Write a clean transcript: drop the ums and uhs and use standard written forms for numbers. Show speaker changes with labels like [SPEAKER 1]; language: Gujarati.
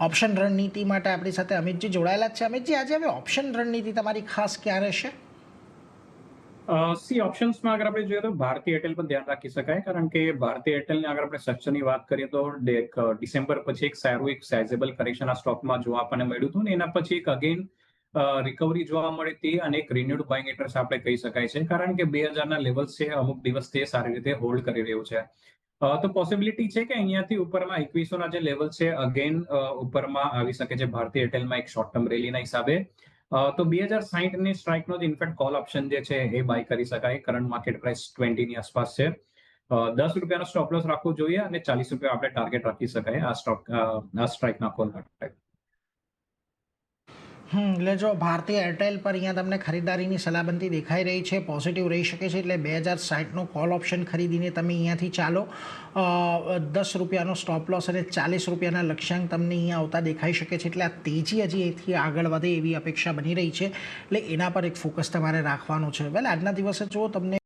[SPEAKER 1] ઓપ્શન રણનીતિ માટે આપણી સાથે અમિતજી જોડાયેલા જ છે. અમિતજી, આજે હવે ઓપ્શન રણનીતિ તમારી ખાસ ક્યાં રહેશે?
[SPEAKER 2] સી ઓપ્શન્સમાં અગર આપણે જોઈએ તો ભારતી એરટેલ પર ધ્યાન રાખી શકાય, કારણ કે ભારતી એરટેલની અગર આપણે સ્ટ્રક્ચરની વાત કરીએ તો ડિસેમ્બર પછી એક સારું એક સાઇઝેબલ કરેક્શન આ સ્ટોકમાં જોવા આપણને મળ્યું હતું ને એના પછી એક અગેન રિકવરી જોવા મળે તે અને એક રિન્યુડ બાઇંગ ઇન્ટરેસ્ટ આપણે કહી શકાય છે, કારણ કે 2000ના લેવલ્સ છે અમુક દિવસ તે સારી રીતે હોલ્ડ કરી રહ્યું છે. તો પોસિબિલિટી છે કે અહીંયાથી ઉપરમાં 2100ના જે લેવલ છે અગેન ઉપરમાં આવી શકે છે ભારતી એરટેલમાં એક શોર્ટ ટર્મ રેલીના હિસાબે. તો 2060ની સ્ટ્રાઇકનો જ ઇનફેક્ટ કોલ ઓપ્શન જે છે એ બાય કરી શકાય. કરંટ માર્કેટ પ્રાઇસ 20ની આસપાસ છે. ₹10નો સ્ટોપ લોસ રાખવો જોઈએ અને ₹40 આપણે ટાર્ગેટ રાખી શકાય આ સ્ટ્રાઇકના કોલ માટે.
[SPEAKER 1] એટલે જો ભારતીય એરટેલ પર અહીંયા તમને ખરીદારીની સલાહબંધી દેખાઈ રહી છે, પોઝિટિવ રહી શકે છે. એટલે 2060નો કોલ ઓપ્શન ખરીદીને તમે અહીંયાથી ચાલો. ₹10નો સ્ટોપ લોસ અને ₹40ના લક્ષ્યાંક તમને અહીંયા આવતા દેખાઈ શકે છે. એટલે આ તેજી હજી એથી આગળ વધે એવી અપેક્ષા બની રહી છે. એટલે એના પર એક ફોકસ તમારે રાખવાનું છે. વેલ, આજના દિવસે જો તમને